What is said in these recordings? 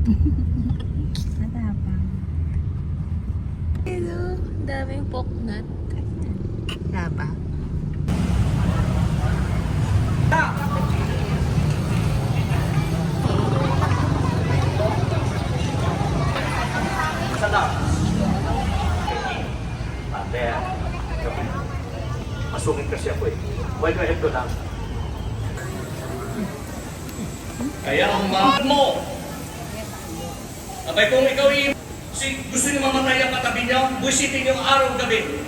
Matapang. Hello, daming poknat. Tapa. Kaya, masungit kasi ako eh. Why do I have to lang? Kaya ang mahal mo! Abay kung ikaw gusto niyo mamatay ang katabi niyo, buisitin niyo araw-gabi.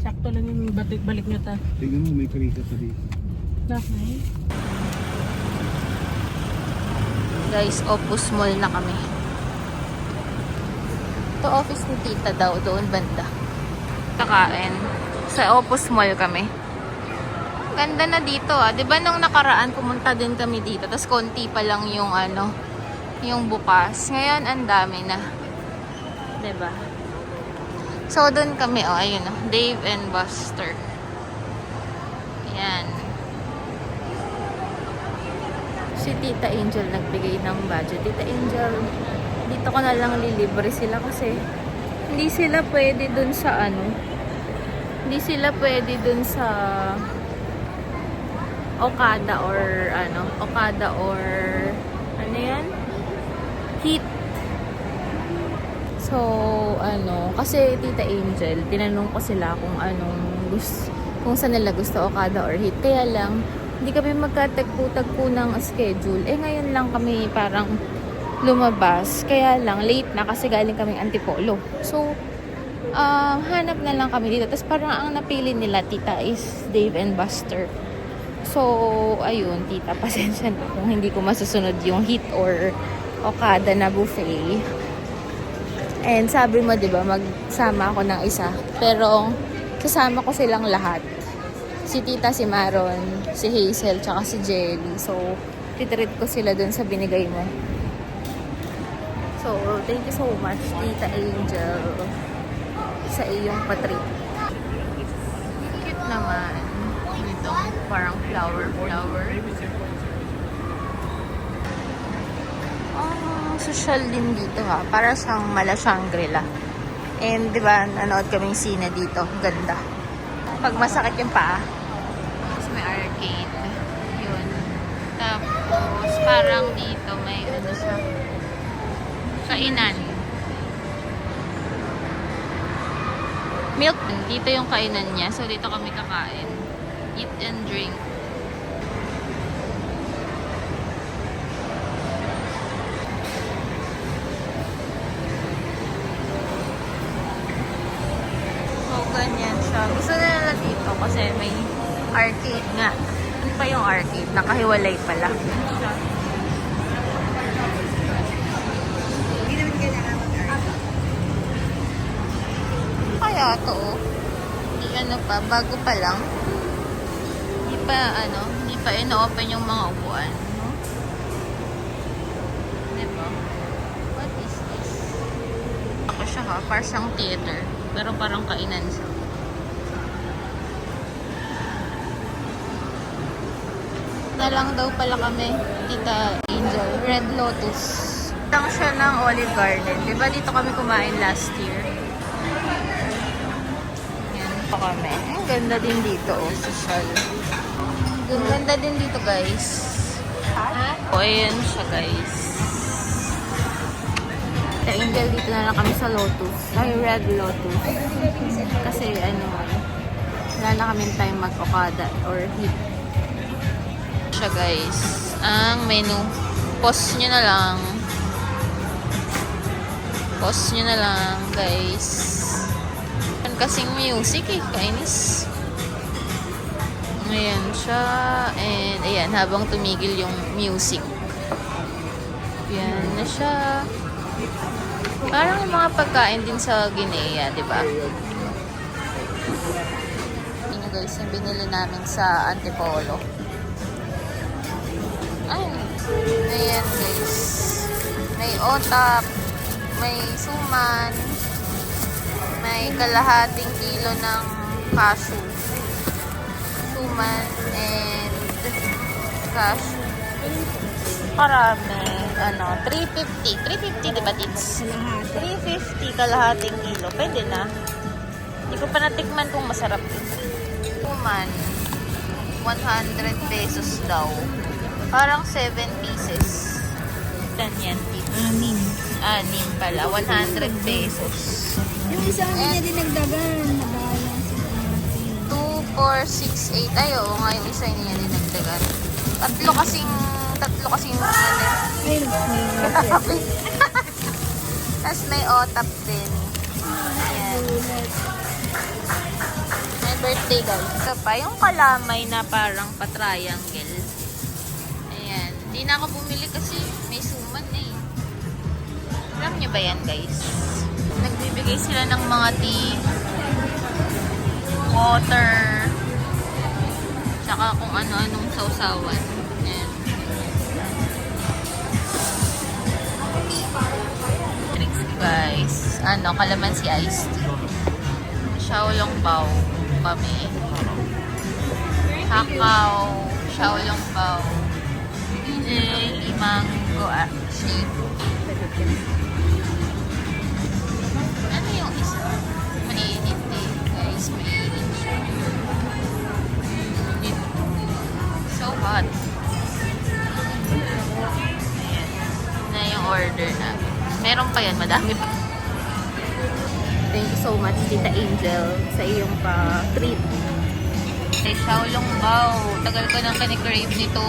Sakto lang yung balik nyo ta. Tingnan mo, may karika pa dito. Bakit? Guys, Opus Mall na kami. Ito office ni tita daw, doon banda. Kakain. Sa Opus Mall kami. Ganda na dito ah. 'Di ba nung nakaraan pumunta din kami dito, tapos konti pa lang yung yung bukas. Ngayon ang dami na. 'Di ba? So doon kami ayun oh, Dave and Buster. Yan. Si Tita Angel nagbigay ng budget. Tita Angel, dito ko na lang lilibre sila kasi hindi sila pwede dun sa hindi sila pwede dun sa Okada or ano yan? Heat. So, kasi Tita Angel, tinanong ko sila kung kung saan nila gusto Okada or Heat. Kaya lang, hindi kami magkatagpo-tagpo ng schedule. Ngayon lang kami parang lumabas. Kaya lang, late na kasi galing kaming Antipolo. So, hanap na lang kami dito. Tapos parang ang napili nila, tita, is Dave and Buster. So, ayun, tita, pasensya na kung hindi ko masusunod yung Heat or Okada na buffet. And sabi mo, diba, magsama ako ng isa. Pero, kasama ko silang lahat. Si Tita, si Maron, si Hazel, tsaka si Jelly. So, titreat ko sila dun sa binigay mo. So, thank you so much, Tita Angel, sa iyong patreat. Cute naman. Itong parang flower. Social din dito ha. Para siyang Mala Shangri-La. And, di ba, nanood kaming sine dito. Ganda. Pag masakit yung paa. Tapos may arcade. Yun. Tapos, parang dito may siya. Kainan. Milk. Dito yung kainan niya. So, dito kami kakain. Eat and drink. Ganyan siya. Gusto na nila dito kasi may arcade nga. Ano pa yung arcade? Nakahiwalay pala. Hindi naman kailangan mag-art. Kaya to, hindi pa, bago pa lang. Hindi pa ino-open yung mga upuan. No? Diba? What is this? Ako siya ha, parang siyang theater. Pero parang kainan siya. Na lang daw pala kami, Tita Angel. Red Lotus. Lang siya ng Olive Garden. Diba dito kami kumain last year? Yan pa kami. Ang ganda din dito, oh, social. Ang ganda din dito, guys. O, ayan siya, guys. Sa Angel, dito na lang kami sa Lotus. Ay, Red Lotus. Kasi, wala na kami time mag-Okada or Heat. Siya, guys. Ang menu. Pause nyo na lang. Pause nyo na lang, guys. Yan kasing music eh. Kainis. Ayan siya. And, ayan, habang tumigil yung music. Yan na siya. Parang yung mga pagkain din sa Guinea, di ba? Yun guys, yung binili namin sa Antipolo. Ay, ayan guys. may otap, may suman, may kalahating kilo ng cashew. Suman and cashew. Karami. 350. 350, diba, Tits? 350 kalahating kilo. Pwede na. Hindi ko pa natikman kung masarap yun. Suman. 100 pesos daw. Parang 7 pieces. Ganyan, Tits. Anim pala. 100 pesos. Yung isa niya din nagdagan. Nabala si ate. 2, 4, 6, 8. Ay, oo nga, yung isa niya din nagdagan. Tatlo kasing Ay, Tapos may otap din. Ayan. May birthday, guys. Ito pa, yung kalamay na parang pa-triangle. Ayan. Hindi na ako bumili kasi may suman eh. Alam nyo ba yan, guys? Nagbibigay sila ng mga tea, water, tsaka kung ano-anong sausawan. Ayan. Drinks, guys. Kalamansi iced tea. Xiaolongbao kami. Kakao, xiaolongbao. Mango shake. Ano yung isa? Mainit eh, guys. Mainit siya. So hot. Ayan. Na yung order namin. Meron pa yan, madami pa. Thank you so much, Tita Angel, sa iyong pa-treat. Kay xiaolongbao. Tagal ko nang kinikrave nito.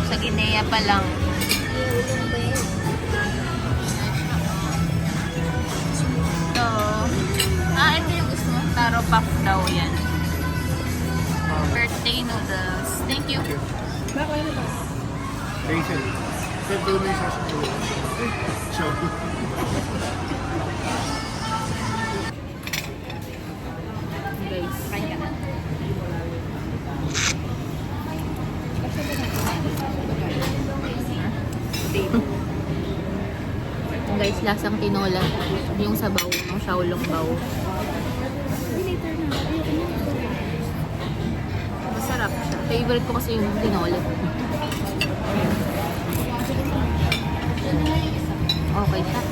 Sa Guinea pa lang. So, ito yung gusto mo. Taro puff daw yan. Birthday noodles. Thank you. Rachel. Pwede mo yung sasabihin. Show. Guys, kain ka na. Guys, lasang tinola. Yung sabaw ng xiaolongbao. Masarap siya. Favorite ko kasi yung tinola. Okay siya.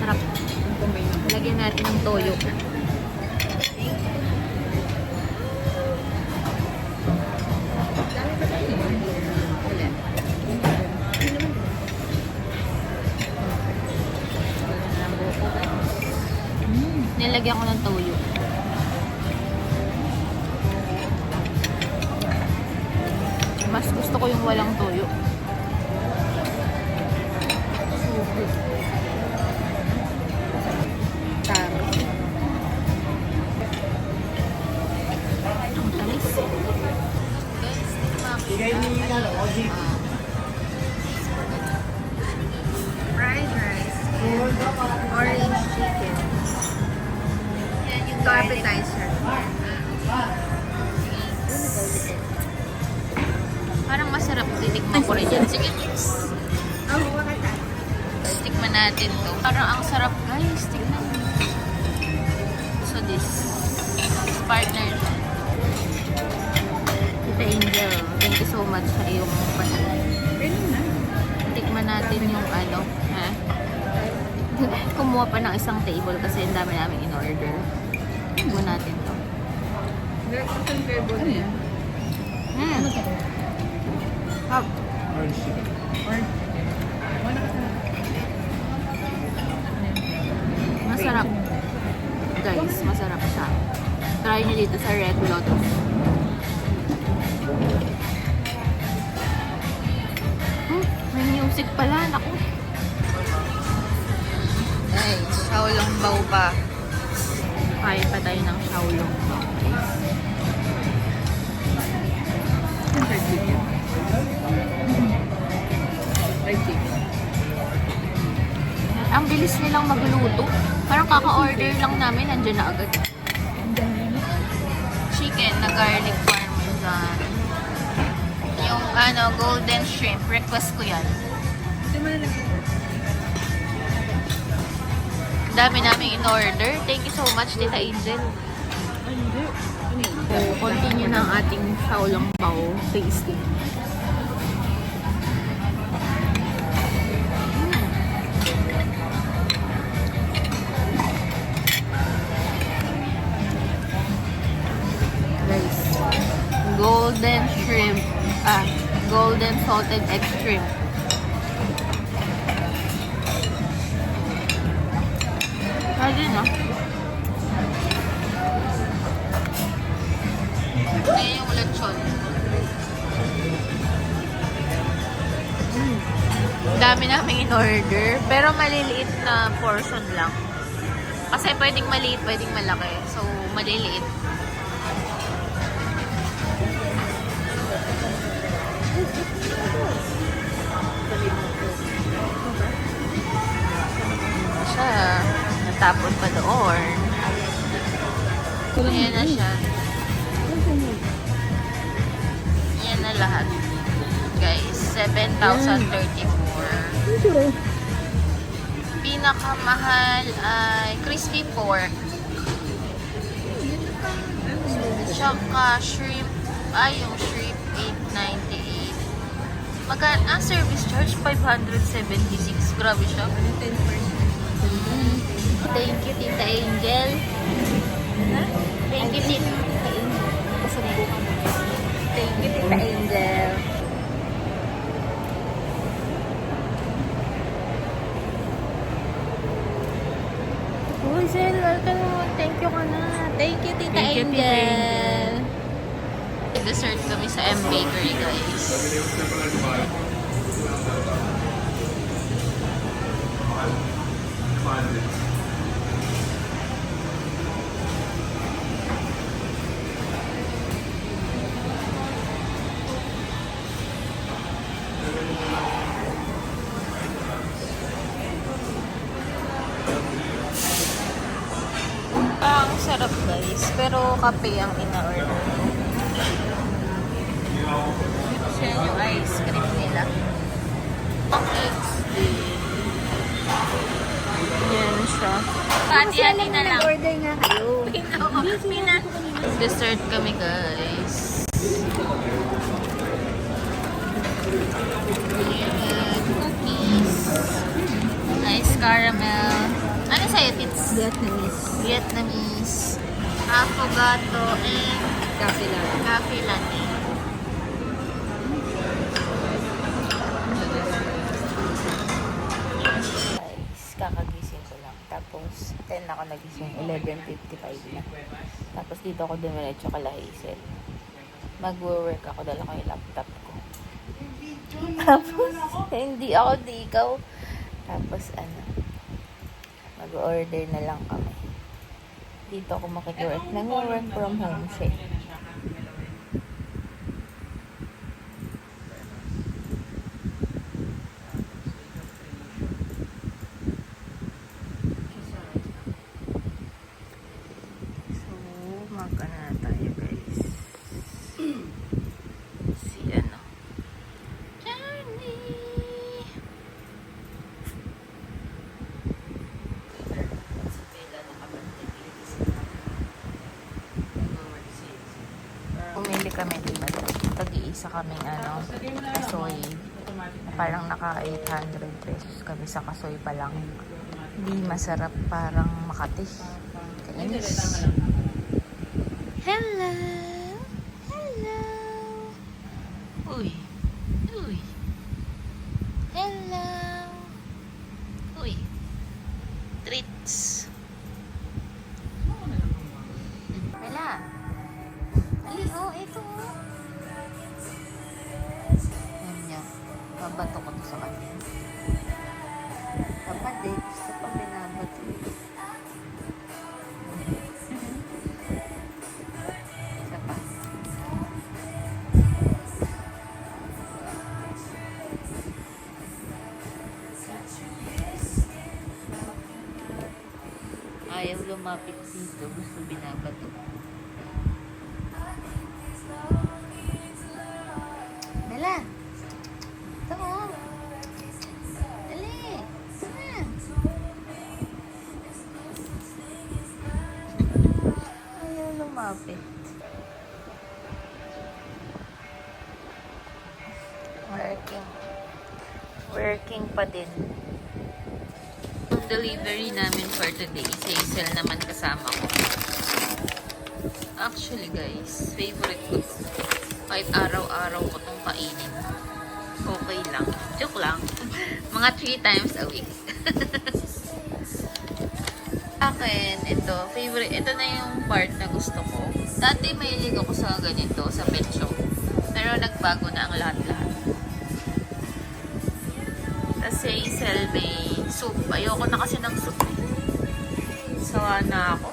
Sarap. Lagyan natin ng toyo. Nilagyan ko ng toyo. Mas gusto ko yung walang toyo. Taro. Ang tamis. Guys, fried rice. Orange chicken. Yan yung appetizer. parang masarap. Titikman ko rin yan. Sige. Oh, wakata. Tikman natin to. Parang ang sarap, guys. Tikman. So this partner siya. Tita Angel, thank you so much sa iyong Pwede na. tikman natin yung ano, ha? Kumuha pa ng isang table kasi ang dami namin in order. Tikman natin to. Isang table niya. Hop. Orange chicken. Masarap. Guys, masarap siya. Try nyo dito sa Red Lotus. May music pala. Naku. Guys, xiaolongbao pa. Kain pa tayo ng xiaolongbao. Fried chicken. Ang bilis nilang magluto. Parang kaka-order lang namin, nandiyan na agad. Chicken na garlic parmesan. Yung golden shrimp. Request ko yan. Dami namin in-order. Thank you so much, Tita Angel. So, continue ng ating Xiaolong Bao tasting. Guys, golden shrimp. Golden salted egg shrimp. Ayun na. Ayan yung lechon. Dami namin in-order. Pero maliliit na portion lang. Kasi pwedeng maliit, pwedeng malaki. So, maliliit. Siya. Natapon pa doon. Ayan na siya. Yan na lahat. Guys, 7,034. Pinakamahal ay crispy pork. Tsaka shrimp. Yung shrimp 898. Magkano? Ang service charge 576. Grabe siya. 10%. Thank you, Tita Angel. Thank you, Tita Angel. Thank you, Tita Angel. Uy, Zel, welcome mo. Thank you ka na. Thank you, Tita Angel. Dessert kami sa M Bakery, guys. Ang sarap, guys. Pero kape ang ina-order ko. Siya yung ice cream nila. Ang eggs din. Yan siya. Pati-ani na lang. Nag-order nga kayo. Dessert kami, guys. Ayan, cookies. Nice caramel. Ano sa'yo, Tits? Vietnamese. Affogato and cafe latte. Guys, kakagising ko lang. Tapos, 10 ako nagising. 11:55 na. Tapos, dito ako dumiretso kala Hazel. Mag-work ako. Dala ko yung laptop ko. Tapos, hindi ako, di ikaw. Tapos, mag-order na lang kami. Dito ako makik-work. Nag-work from home siya. So, magkana na tayo, guys. Si Journey! Pumili kami din tag-iisa kaming kasoy. Parang naka 800 pesos kami sa kasoy pa lang. Hindi masarap, parang Makati. Kainis. Hello! Hello! Uy! Uy! Hello! Uy! Treats! Wala! Ito. Yan niya. Babato ko to sa kanya. Dapat gusto pa binabato. Isa pa. lumapit dito. Gusto binabato. Bella! Ito mo! Dali! Tara! Ayaw lumapit. Working pa din. Yung delivery namin for today, Hazel naman kasama ko. Actually guys, favorite ko to. Kahit araw-araw ko tong kainin. Okay lang. Joke lang. Mga 3 times a week. Akin, ito, favorite. Ito na yung part na gusto ko. Dati mahilig ako sa ganito, sa pet shop. Pero nagbago na ang lahat-lahat. Kasi Hazel may soup. Ayoko na kasi ng soup. Sawa na ako.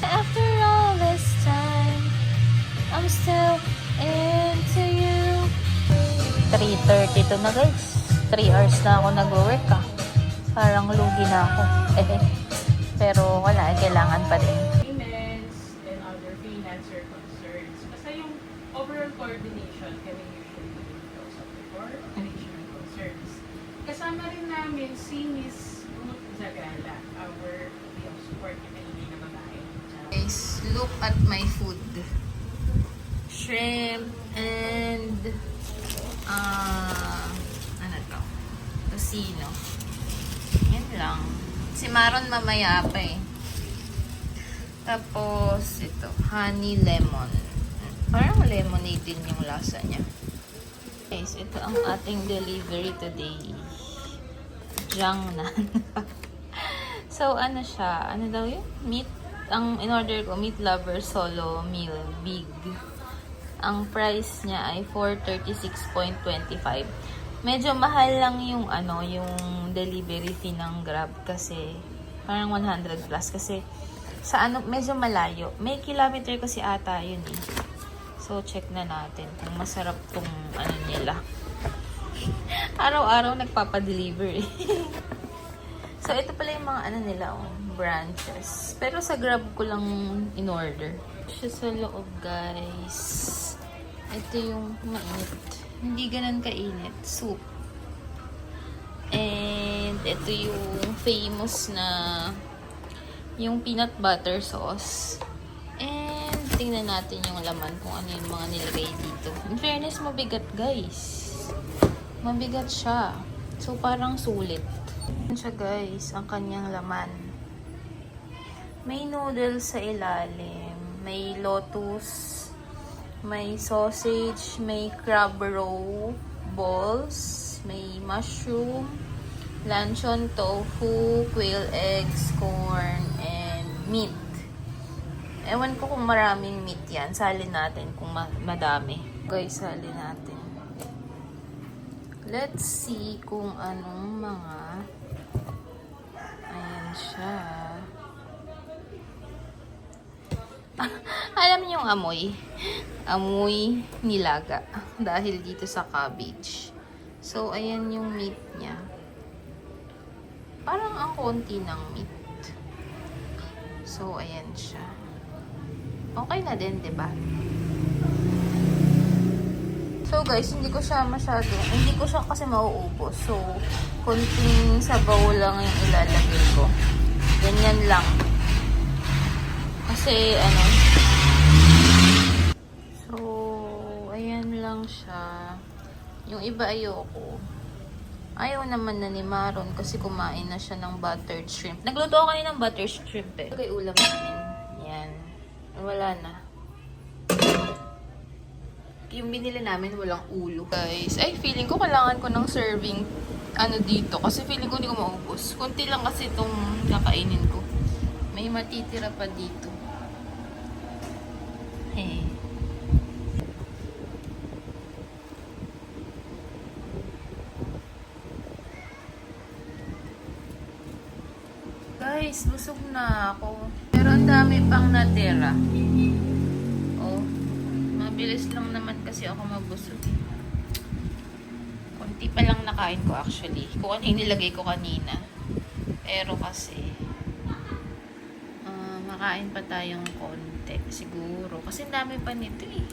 After all this time, I'm still into you. 3:32 na guys. 3 hours na ako nag-work Parang lugi na ako. Pero wala, kailangan pa rin. Payments and other freelancer concerns. Basta yung overall coordination kami usually goes up to coordination and concerns. Kasama rin namin si Miss Ruth Zagala, our way of support na hindi na babae. Guys, look at my food. Shrimp and ano to? Tocino. Yan lang. Si Maron mamaya pa eh. Tapos ito, honey lemon. Parang lemonade din yung lasa niya. Guys, ito ang ating delivery today. Jiangnan. So ano siya? Ano daw yun? Meat. Ang in-order ko, meat lover solo meal, big. Ang price niya ay 436.25. Medyo mahal lang yung ano, yung delivery fee ng Grab kasi parang 100 plus kasi sa ano, medyo malayo. May kilometer kasi ata yun eh. So check na natin kung masarap tong ano nila. Araw-araw nagpapa-deliver eh. So ito pala yung mga ano nila, branches. Pero sa Grab ko lang in-order. Siya sa loob, guys. Ito yung mainit. Hindi ganun kainit. Soup. And ito yung famous na yung peanut butter sauce. And tingnan natin yung laman kung ano yung mga nilagay dito. In fairness, mabigat, guys. Mabigat siya. So parang sulit. Yan siya, guys, ang kanyang laman. May noodles sa ilalim. May lotus. May sausage, may crab roe balls, may mushroom, luncheon tofu, quail eggs, corn, and meat. Ewan ko kung maraming meat yan. Salin natin kung madami. Guys, salin natin. Let's see kung anong mga... Ayan siya. Alam niyo yung amoy? Amoy nilaga. Dahil dito sa cabbage. So, ayan yung meat niya. Parang ang konti ng meat. So, ayan siya. Okay na din, diba? So, guys, hindi ko siya kasi mauubos. So, konting sabaw lang yung ilalagay ko. Ganyan lang. Kasi, ano, so, ayan lang siya. Yung iba ayoko. Ayaw naman na ni Maron kasi kumain na siya ng buttered shrimp. Nagluto ako kanina ng buttered shrimp eh. Okay, ulam namin. Yan. Wala na. Yung binili namin walang ulo. Guys, ay feeling ko kailangan ko ng serving ano dito. Kasi feeling ko hindi ko maubos. Kunti lang kasi itong kakainin ko. May matitira pa dito. Hey. Guys, busog na ako. Pero ang dami pang natira. Oh, mabilis lang naman kasi ako mabusog. Kunti pa lang nakain ko actually. Kung ano yung nilagay ko kanina. Pero kasi, makain pa tayong konti siguro. Kasi dami pa nito eh.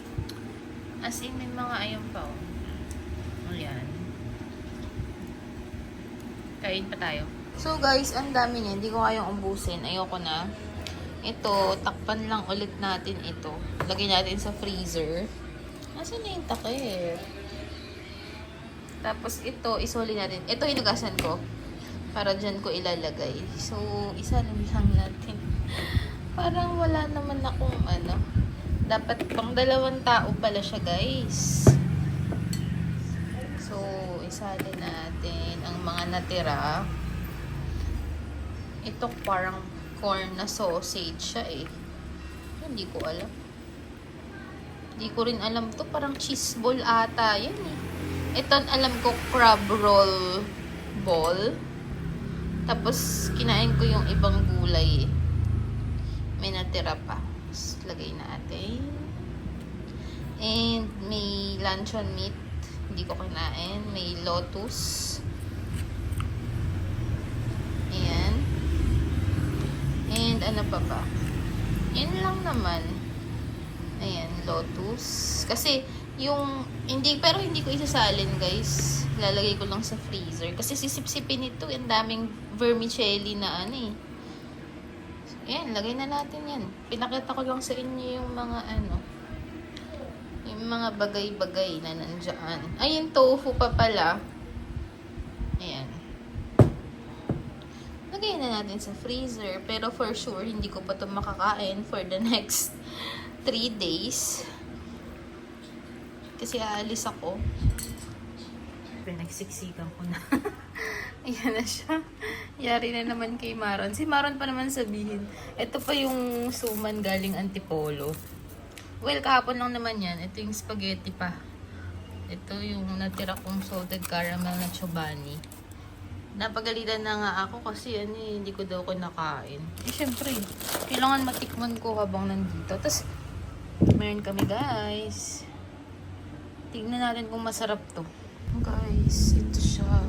As in, may mga ayun pa oh. Ayan. Kain pa tayo. So guys, ang dami niya. Hindi ko kayang umbusin. Ayoko na. Ito, takpan lang ulit natin ito. Lagay natin sa freezer. Asan na yung takip? Tapos ito, isoli natin. Ito hinugasan ko. Para dyan ko ilalagay. So, isa lang natin. Parang wala naman akong ano. Dapat pang 2 tao pala siya, guys. So, isali natin ang mga natira. Ito parang corn na sausage siya eh. Hindi ko alam. Hindi ko rin alam to. Parang cheese ball ata. Yan eh. Ito alam ko crab roll ball. Tapos kinain ko yung ibang gulay eh. May natira pa. Tapos, lagay natin. And may luncheon meat. Hindi ko kinain. May lotus. Ayan. And ano pa ba? Yan lang naman. Ayan, lotus. Kasi yung pero hindi ko isasalin, guys. Lalagay ko lang sa freezer kasi sisip-sipin ito. Ang daming vermicelli na ano eh. So, ayan, lagay na natin yan. Pinakita ko lang sa inyo yung mga ano, yung mga bagay-bagay na nandiyan. Ayun, tofu pa pala. Ayan. Lagay na natin sa freezer. Pero for sure, hindi ko pa ito makakain for the next 3 days. Kasi aalis ako. Pinagsiksikan ko na. Ayan na siya. Yari na naman kay Maron. Si Maron pa naman sabihin. Ito pa yung suman galing Antipolo. Well, kahapon lang naman yan. Ito yung spaghetti pa. Ito yung natira kong salted caramel na chobani. Napagalitan na nga ako kasi hindi ko daw kinakain. Eh, syempre, kailangan matikman ko habang nandito. Tapos, meron kami, guys. Tignan natin kung masarap to. Guys, ito siya.